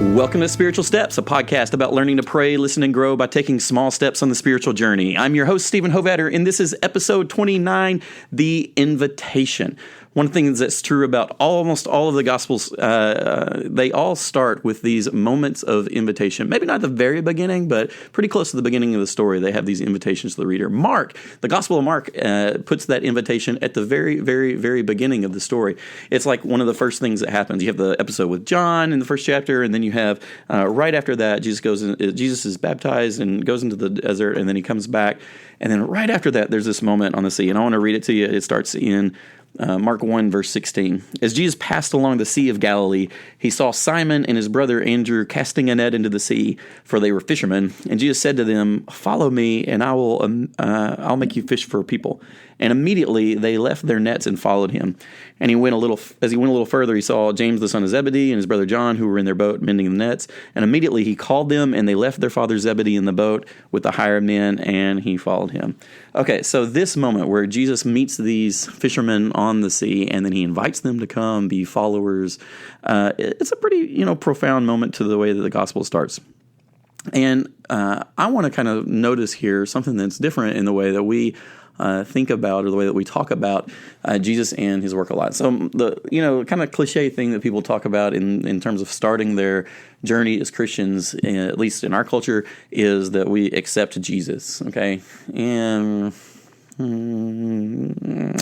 Welcome to Spiritual Steps, a podcast about learning to pray, listen, and grow by taking small steps on the spiritual journey. I'm your host, Stephen Hovatter, and this is episode 29, The Invitation. One of the things that's true about almost all of the Gospels, they all start with these moments of invitation. Maybe not at the very beginning, but pretty close to the beginning of the story, they have these invitations to the reader. Mark, the Gospel of Mark, puts that invitation at the very, very, very beginning of the story. It's like one of the first things that happens. You have the episode with John in the first chapter, and then you have right after that, Jesus is baptized and goes into the desert, and then he comes back. And then right after that, there's this moment on the sea, and I want to read it to you. It starts in Mark 1, verse 16. As Jesus passed along the Sea of Galilee, he saw Simon and his brother Andrew casting a net into the sea, for they were fishermen. And Jesus said to them, "Follow me, and I'll make you fish for people." And immediately they left their nets and followed him. And as he went a little further, he saw James the son of Zebedee and his brother John, who were in their boat mending the nets. And immediately he called them, and they left their father Zebedee in the boat with the hired men, and he followed him. Okay, so this moment where Jesus meets these fishermen on the sea, and then he invites them to come be followers, it's a pretty profound moment to the way that the gospel starts. And I want to kind of notice here something that's different in the way that we think about, or the way that we talk about Jesus and his work a lot. So the kind of cliche thing that people talk about in terms of starting their journey as Christians, at least in our culture, is that we accept Jesus. Okay, and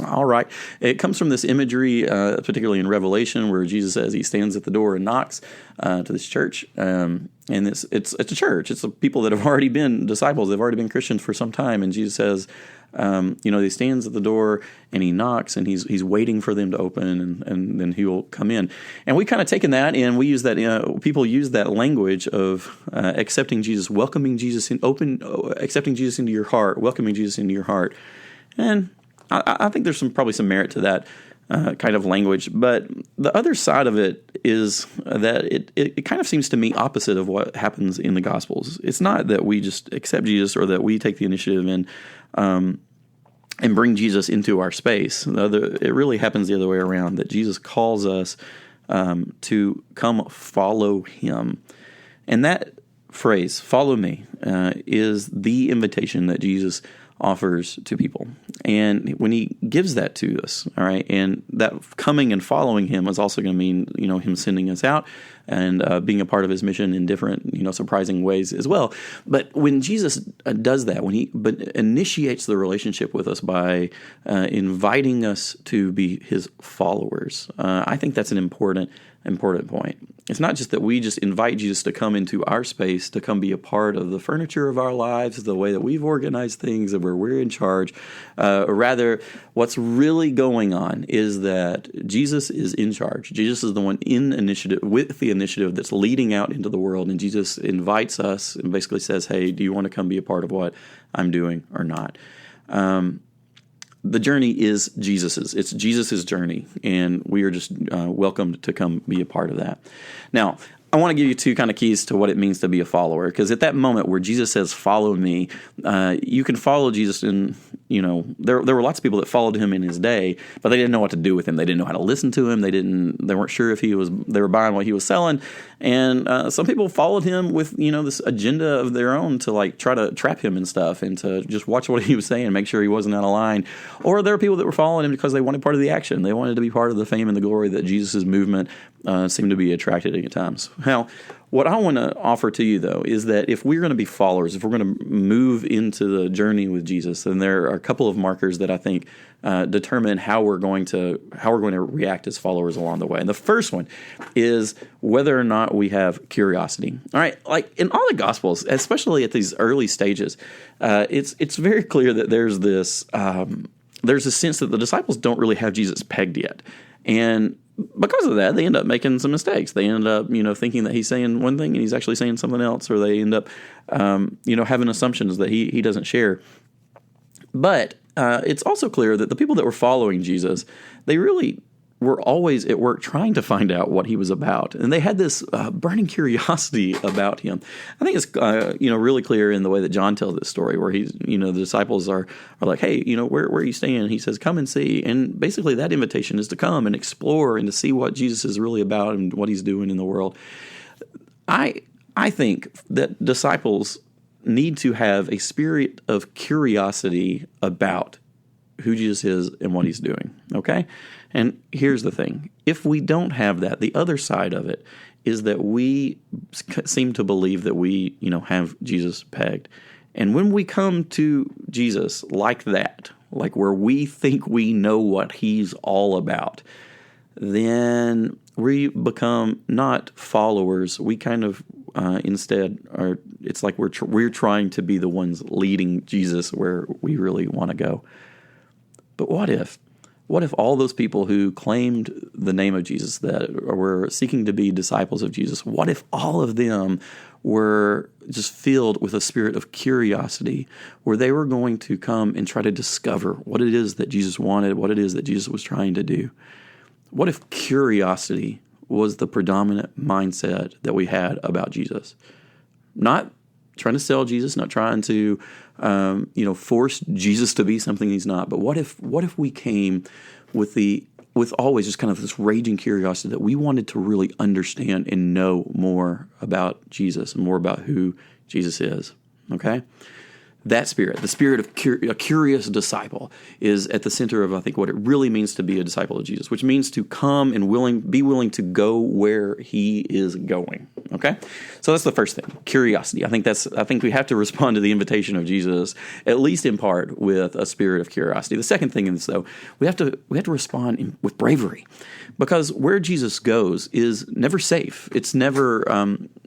all right, it comes from this imagery, particularly in Revelation, where Jesus says he stands at the door and knocks to this church. And it's a church. It's people that have already been disciples. They've already been Christians for some time. And Jesus says, he stands at the door and he knocks, and he's waiting for them to open, and then he will come in. And we kind of taken that, and we use that. People use that language of accepting Jesus, welcoming Jesus accepting Jesus into your heart, welcoming Jesus into your heart. And I think there's probably some merit to that kind of language. But the other side of it is that it kind of seems to me opposite of what happens in the Gospels. It's not that we just accept Jesus or that we take the initiative and bring Jesus into our space. It really happens the other way around, that Jesus calls us to come follow him. And that phrase, "follow me," is the invitation that Jesus offers to people. And when he gives that to us, all right, and that coming and following him is also going to mean, him sending us out and being a part of his mission in different, surprising ways as well. But when Jesus does that, when he initiates the relationship with us by inviting us to be his followers, I think that's an important point. It's not just that we just invite Jesus to come into our space, to come be a part of the furniture of our lives, the way that we've organized things, and where we're in charge. Rather, what's really going on is that Jesus is in charge. Jesus is the one with the initiative that's leading out into the world, and Jesus invites us and basically says, "Hey, do you want to come be a part of what I'm doing or not?" The journey is Jesus's. It's Jesus's journey, and we are just welcomed to come be a part of that. Now, I want to give you two kind of keys to what it means to be a follower, because at that moment where Jesus says, "Follow me," you can follow Jesus in, there were lots of people that followed him in his day, but they didn't know what to do with him. They didn't know how to listen to him. They weren't sure if they were buying what he was selling. And some people followed him with, this agenda of their own to try to trap him and stuff, and to just watch what he was saying and make sure he wasn't out of line. Or there were people that were following him because they wanted part of the action. They wanted to be part of the fame and the glory that Jesus' movement seemed to be attracted at times. Now, what I want to offer to you, though, is that if we're going to be followers, if we're going to move into the journey with Jesus, then there are a couple of markers that I think determine how we're going to react as followers along the way. And the first one is whether or not we have curiosity. All right, like in all the Gospels, especially at these early stages, it's very clear that there's a sense that the disciples don't really have Jesus pegged yet, and because of that, they end up making some mistakes. They end up, thinking that he's saying one thing and he's actually saying something else, or they end up, having assumptions that he doesn't share. But it's also clear that the people that were following Jesus, they really were always at work trying to find out what he was about. And they had this burning curiosity about him. I think it's, really clear in the way that John tells this story, where he's, the disciples are like, "Hey, where are you staying?" And he says, "Come and see." And basically that invitation is to come and explore and to see what Jesus is really about and what he's doing in the world. I think that disciples need to have a spirit of curiosity about who Jesus is and what he's doing, okay? And here's the thing. If we don't have that, the other side of it is that we seem to believe that we, have Jesus pegged. And when we come to Jesus like that, like where we think we know what he's all about, then we become not followers. We kind of instead are. It's like we're trying to be the ones leading Jesus where we really want to go. But what if all those people who claimed the name of Jesus, that were seeking to be disciples of Jesus, what if all of them were just filled with a spirit of curiosity, where they were going to come and try to discover what it is that Jesus wanted, what it is that Jesus was trying to do? What if curiosity was the predominant mindset that we had about Jesus? Not trying to sell Jesus, not trying to force Jesus to be something he's not. But what if we came with always just kind of this raging curiosity that we wanted to really understand and know more about Jesus and more about who Jesus is? Okay? That spirit, the spirit of a curious disciple, is at the center of, I think, what it really means to be a disciple of Jesus, which means to come and be willing to go where he is going. Okay? So that's the first thing, curiosity. I think we have to respond to the invitation of Jesus, at least in part, with a spirit of curiosity. The second thing is, though, we have to respond with bravery, because where Jesus goes is never safe. It's never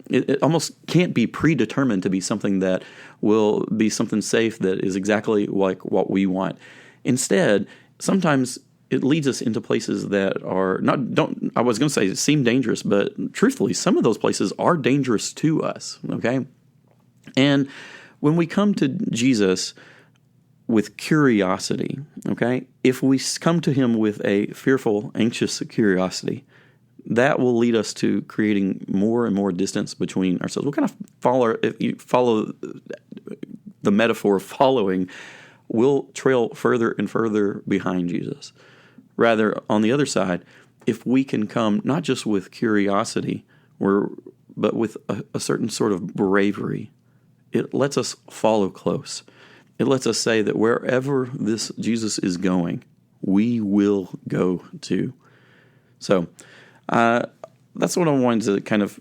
it almost can't be predetermined to be something that will be something safe that is exactly like what we want. Instead, sometimes it leads us into places that are I was going to say seem dangerous, but truthfully, some of those places are dangerous to us, okay? And when we come to Jesus with curiosity, okay, if we come to him with a fearful, anxious curiosity, that will lead us to creating more and more distance between ourselves. We'll kind of if you follow the metaphor of following, we'll trail further and further behind Jesus. Rather, on the other side, if we can come not just with curiosity, but with a certain sort of bravery, it lets us follow close. It lets us say that wherever this Jesus is going, we will go too. So, that's what I wanted to kind of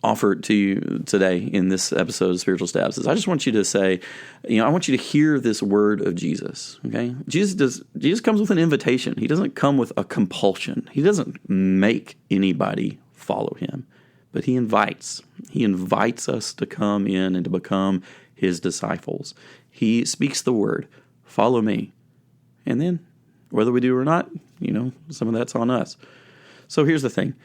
offer to you today in this episode of Spiritual Steps. Is I just want you to say, I want you to hear this word of Jesus. Okay, Jesus comes with an invitation. He doesn't come with a compulsion. He doesn't make anybody follow him, but he invites. He invites us to come in and to become his disciples. He speaks the word, "Follow me," and then whether we do or not, some of that's on us. So here's the thing.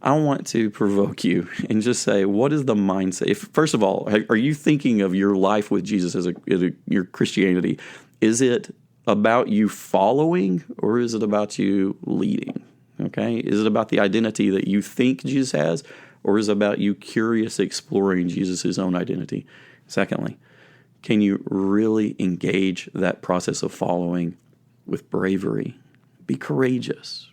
I want to provoke you and just say, what is the mindset? First of all, are you thinking of your life with Jesus as your Christianity? Is it about you following, or is it about you leading? Okay? Is it about the identity that you think Jesus has, or is it about you curiously exploring Jesus' own identity? Secondly, can you really engage that process of following with bravery? Be courageous.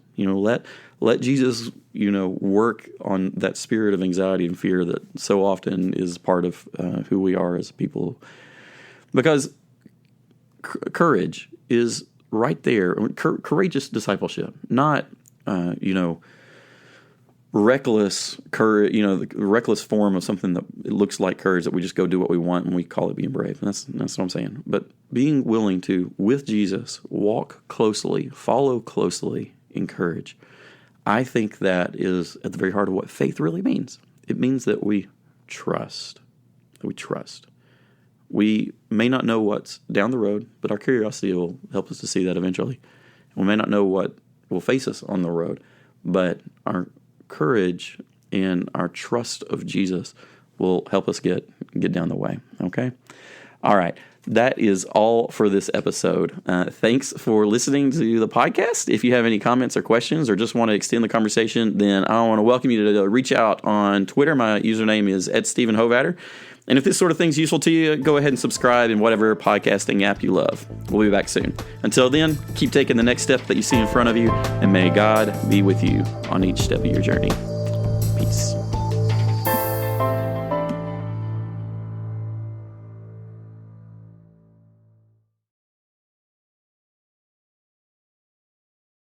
Let Jesus, work on that spirit of anxiety and fear that so often is part of who we are as people. Because courage is right there. Courageous discipleship, not, reckless courage, the reckless form of something that it looks like courage that we just go do what we want and we call it being brave. And that's what I'm saying. But being willing to, with Jesus, walk closely, follow closely in courage. I think that is at the very heart of what faith really means. It means that we trust. We may not know what's down the road, but our curiosity will help us to see that eventually. We may not know what will face us on the road, but our courage and our trust of Jesus will help us get down the way. Okay? All right. That is all for this episode. Thanks for listening to the podcast. If you have any comments or questions or just want to extend the conversation, then I want to welcome you to reach out on Twitter. My username is @StephenHovatter. And if this sort of thing's useful to you, go ahead and subscribe in whatever podcasting app you love. We'll be back soon. Until then, keep taking the next step that you see in front of you, and may God be with you on each step of your journey. Peace.